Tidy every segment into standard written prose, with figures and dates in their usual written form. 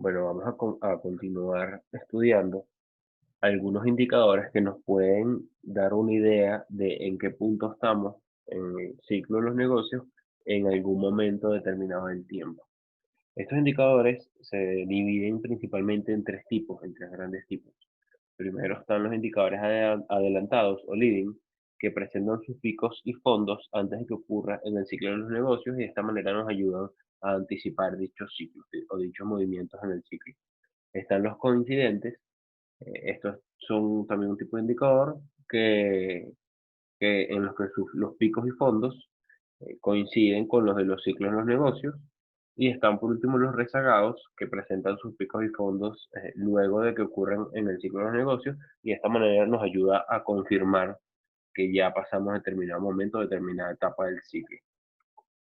Bueno, vamos a continuar estudiando algunos indicadores que nos pueden dar una idea de en qué punto estamos en el ciclo de los negocios en algún momento determinado del tiempo. Estos indicadores se dividen principalmente en tres tipos, en tres grandes tipos. Primero están los indicadores adelantados o leading, que presentan sus picos y fondos antes de que ocurra en el ciclo de los negocios y de esta manera nos ayudan a anticipar dichos ciclos o dichos movimientos en el ciclo. Están los coincidentes. Estos son también un tipo de indicador que en los que los picos y fondos coinciden con los de los ciclos de los negocios. Y están por último los rezagados, que presentan sus picos y fondos luego de que ocurran en el ciclo de los negocios, y de esta manera nos ayuda a confirmar que ya pasamos determinado momento, determinada etapa del ciclo.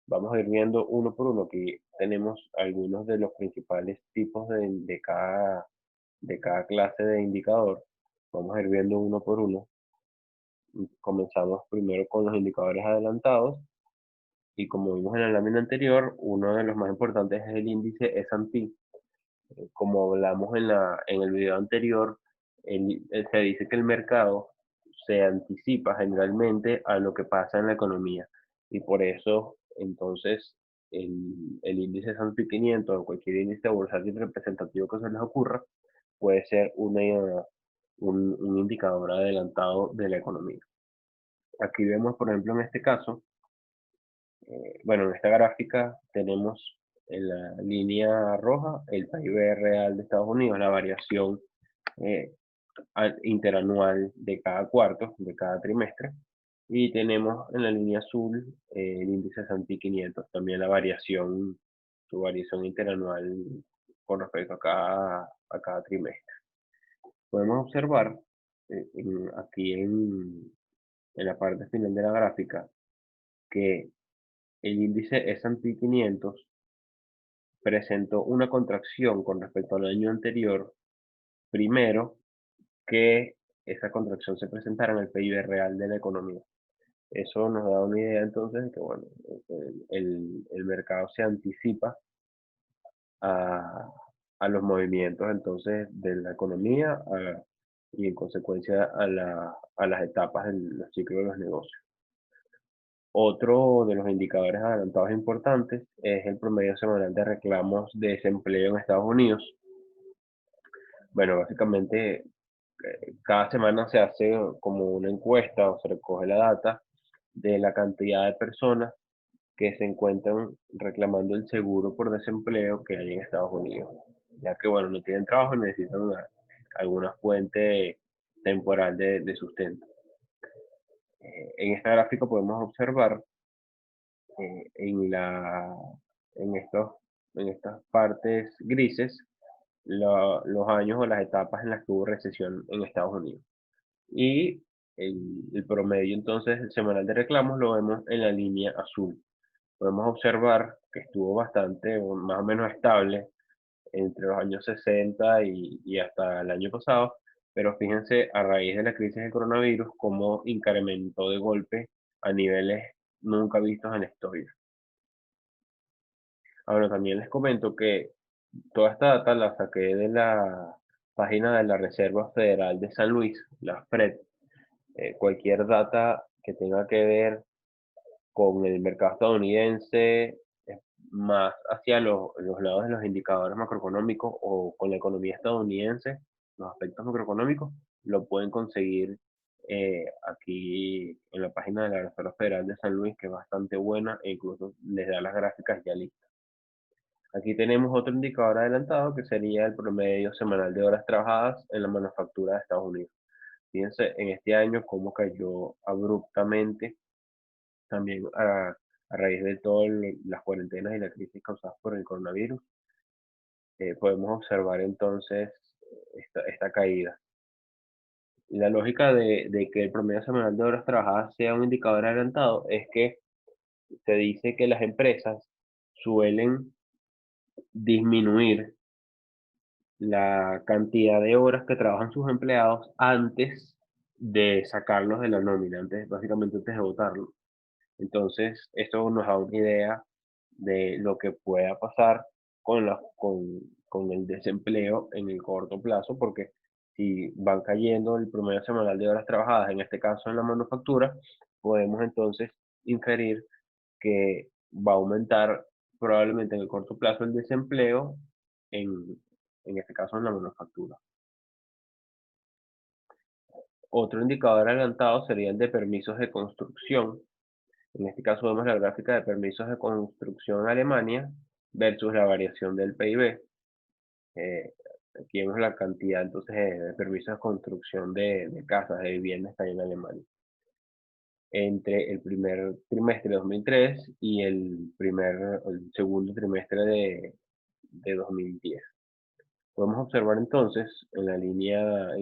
Vamos a ir viendo uno por uno. Aquí tenemos algunos de los principales tipos de cada clase de indicador. Vamos a ir viendo uno por uno. Comenzamos primero con los indicadores adelantados y como vimos en la lámina anterior, uno de los más importantes es el índice S&P. Como hablamos en el video anterior, se dice que el mercado se anticipa generalmente a lo que pasa en la economía y por eso entonces el índice S&P 500 o cualquier índice bursátil representativo que se les ocurra puede ser un indicador adelantado de la economía. Aquí vemos, por ejemplo, en este caso, bueno, en esta gráfica tenemos en la línea roja el PIB real de Estados Unidos, la variación eh, interanual de cada cuarto, de cada trimestre, y tenemos en la línea azul el índice S&P 500, también su variación interanual con respecto a cada trimestre. Podemos observar aquí en la parte final de la gráfica que el índice S&P 500 presentó una contracción con respecto al año anterior, primero que esa contracción se presentara en el PIB real de la economía. Eso nos da una idea entonces de que, bueno, el mercado se anticipa a, a los movimientos entonces de la economía y en consecuencia a las etapas del ciclo de los negocios. Otro de los indicadores adelantados importantes es el promedio semanal de reclamos de desempleo en Estados Unidos. Bueno, básicamente cada semana se hace como una encuesta o se recoge la data de la cantidad de personas que se encuentran reclamando el seguro por desempleo que hay en Estados Unidos, ya que, bueno, no tienen trabajo y necesitan alguna fuente temporal de sustento. En esta gráfica podemos observar en en estos, en estas partes grises los años o las etapas en las que hubo recesión en Estados Unidos. Y el promedio entonces el semanal de reclamos lo vemos en la línea azul. Podemos observar que estuvo bastante, o más o menos estable entre los años 60 y hasta el año pasado, pero fíjense a raíz de la crisis del coronavirus cómo incrementó de golpe a niveles nunca vistos en la historia. Ahora también les comento que toda esta data la saqué de la página de la Reserva Federal de San Luis, la FRED. Cualquier data que tenga que ver con el mercado estadounidense, más hacia los lados de los indicadores macroeconómicos o con la economía estadounidense, los aspectos macroeconómicos, lo pueden conseguir aquí en la página de la Reserva Federal de San Luis, que es bastante buena e incluso les da las gráficas ya listas. Aquí tenemos otro indicador adelantado que sería el promedio semanal de horas trabajadas en la manufactura de Estados Unidos. Fíjense en este año cómo cayó abruptamente también a raíz de todas las cuarentenas y la crisis causadas por el coronavirus. Podemos observar entonces esta caída. La lógica de que el promedio semanal de horas trabajadas sea un indicador adelantado es que se dice que las empresas suelen disminuir la cantidad de horas que trabajan sus empleados antes de sacarlos de la nómina, básicamente antes de votarlos. Entonces, esto nos da una idea de lo que pueda pasar con el desempleo en el corto plazo, porque si van cayendo el promedio semanal de horas trabajadas, en este caso en la manufactura, podemos entonces inferir que va a aumentar probablemente en el corto plazo el desempleo en, en este caso en la manufactura. Otro indicador adelantado sería el de permisos de construcción. En este caso vemos la gráfica de permisos de construcción en Alemania versus la variación del PIB. Eh, Aquí vemos la cantidad entonces de permisos de construcción de casas, de viviendas que hay en Alemania. Entre el primer trimestre de 2003 y el segundo trimestre de 2010. Podemos observar entonces en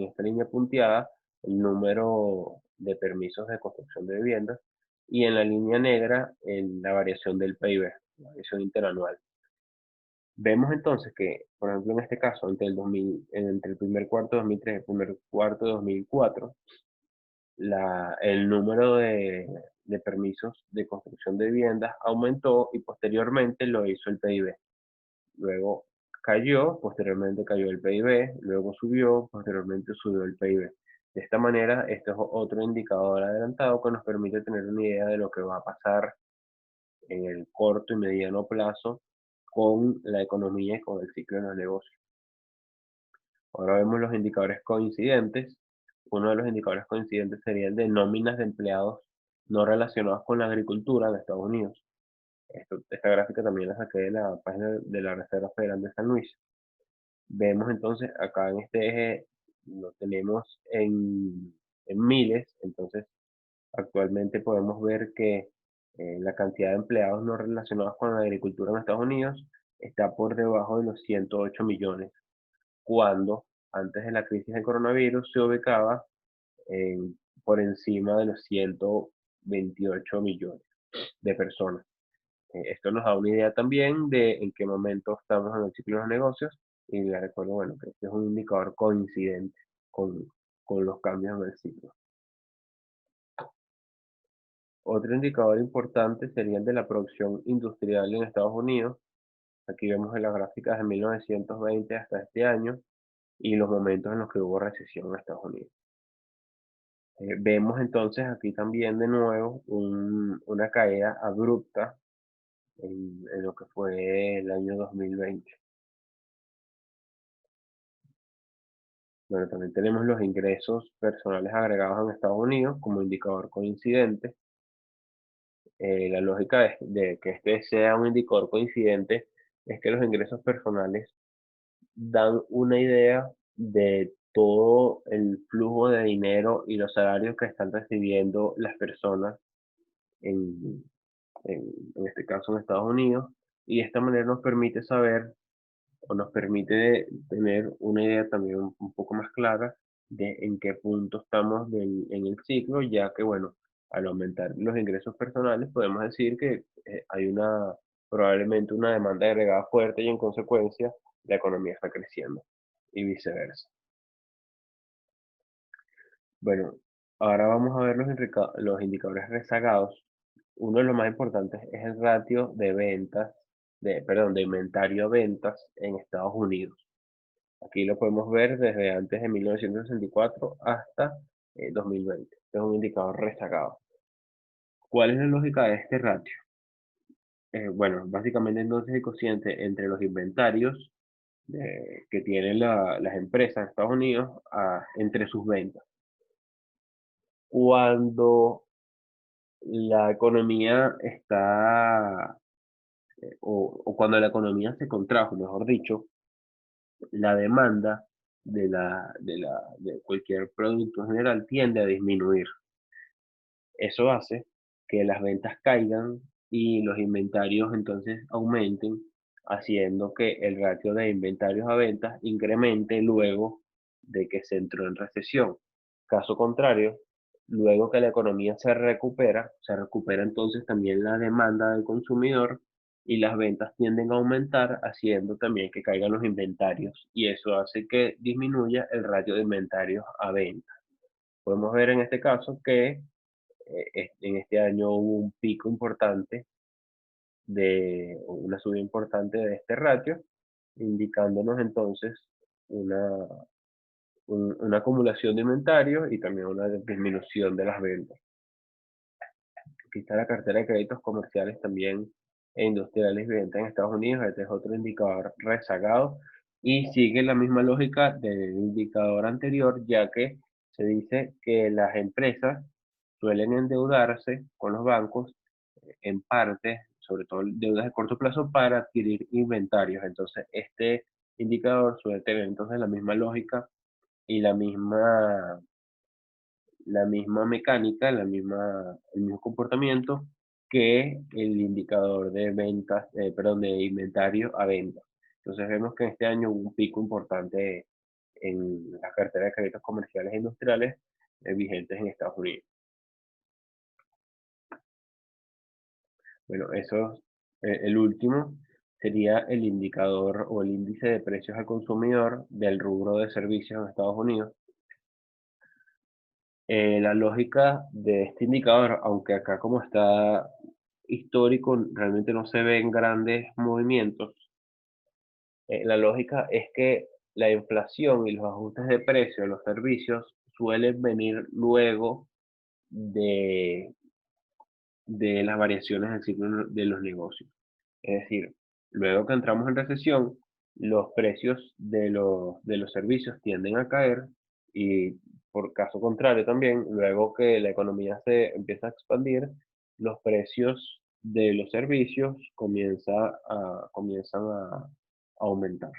esta línea punteada, el número de permisos de construcción de viviendas y en la línea negra la variación del PIB, la variación interanual. Vemos entonces que, por ejemplo, en este caso, entre el primer cuarto de 2003 y el primer cuarto de 2004, el número de permisos de construcción de viviendas aumentó y posteriormente lo hizo el PIB. Luego cayó, posteriormente cayó el PIB, luego subió, posteriormente subió el PIB. De esta manera, este es otro indicador adelantado que nos permite tener una idea de lo que va a pasar en el corto y mediano plazo con la economía y con el ciclo de los negocios. Ahora vemos los indicadores coincidentes. Uno de los indicadores coincidentes sería el de nóminas de empleados no relacionados con la agricultura en Estados Unidos. Esta gráfica también la saqué de la página de la Reserva Federal de San Luis. Vemos entonces acá en este eje, lo tenemos en miles, entonces actualmente podemos ver que la cantidad de empleados no relacionados con la agricultura en Estados Unidos está por debajo de los 108 millones, cuando antes de la crisis del coronavirus se ubicaba por encima de los 128 millones de personas. Esto nos da una idea también de en qué momento estamos en el ciclo de los negocios y les recuerdo, bueno, que este es un indicador coincidente con, con los cambios en el ciclo. Otro indicador importante sería el de la producción industrial en Estados Unidos. Aquí vemos en las gráficas de 1920 hasta este año y los momentos en los que hubo recesión en Estados Unidos. Vemos entonces aquí también de nuevo una caída abrupta en lo que fue el año 2020. Bueno, también tenemos los ingresos personales agregados en Estados Unidos como indicador coincidente. La lógica de que este sea un indicador coincidente es que los ingresos personales dan una idea de todo el flujo de dinero y los salarios que están recibiendo las personas en, en este caso en Estados Unidos, y de esta manera nos permite saber o nos permite tener una idea también un poco más clara de en qué punto estamos en el ciclo, ya que, bueno, al aumentar los ingresos personales, podemos decir que hay probablemente una demanda agregada fuerte y en consecuencia la economía está creciendo y viceversa. Bueno, ahora vamos a ver los indicadores rezagados. Uno de los más importantes es el ratio de perdón, de inventario a ventas en Estados Unidos. Aquí lo podemos ver desde antes de 1964 hasta 2020. Este es un indicador rezagado. ¿Cuál es la lógica de este ratio? Bueno, básicamente entonces el cociente entre los inventarios que tienen las empresas en Estados Unidos entre sus ventas. Cuando la economía o cuando la economía se contrajo, mejor dicho, la demanda de cualquier producto en general tiende a disminuir. Eso hace que las ventas caigan y los inventarios entonces aumenten, haciendo que el ratio de inventarios a ventas incremente luego de que se entró en recesión. Caso contrario, luego que la economía se recupera entonces también la demanda del consumidor y las ventas tienden a aumentar, haciendo también que caigan los inventarios y eso hace que disminuya el ratio de inventarios a ventas. Podemos ver en este caso que en este año hubo un pico importante o una subida importante de este ratio indicándonos entonces una, una acumulación de inventario y también una disminución de las ventas. Aquí está la cartera de créditos comerciales también e industriales vigentes en Estados Unidos. Este es otro indicador rezagado y sigue la misma lógica del indicador anterior, ya que se dice que las empresas suelen endeudarse con los bancos en parte, sobre todo deudas de corto plazo, para adquirir inventarios. Entonces, este indicador suele tener entonces la misma lógica y la misma mecánica, el mismo comportamiento que el indicador de ventas, perdón, de inventario a venta. Entonces vemos que este año hubo un pico importante en las carteras de créditos comerciales e industriales vigentes en Estados Unidos. Bueno, el último sería el indicador o el índice de precios al consumidor del rubro de servicios en Estados Unidos. La lógica de este indicador, aunque acá como está histórico, realmente no se ven grandes movimientos. La lógica es que la inflación y los ajustes de precio de los servicios suelen venir luego de, de las variaciones del ciclo de los negocios. Es decir, luego que entramos en recesión, los precios de los servicios tienden a caer y por caso contrario también, luego que la economía se empieza a expandir, los precios de los servicios comienzan a aumentar.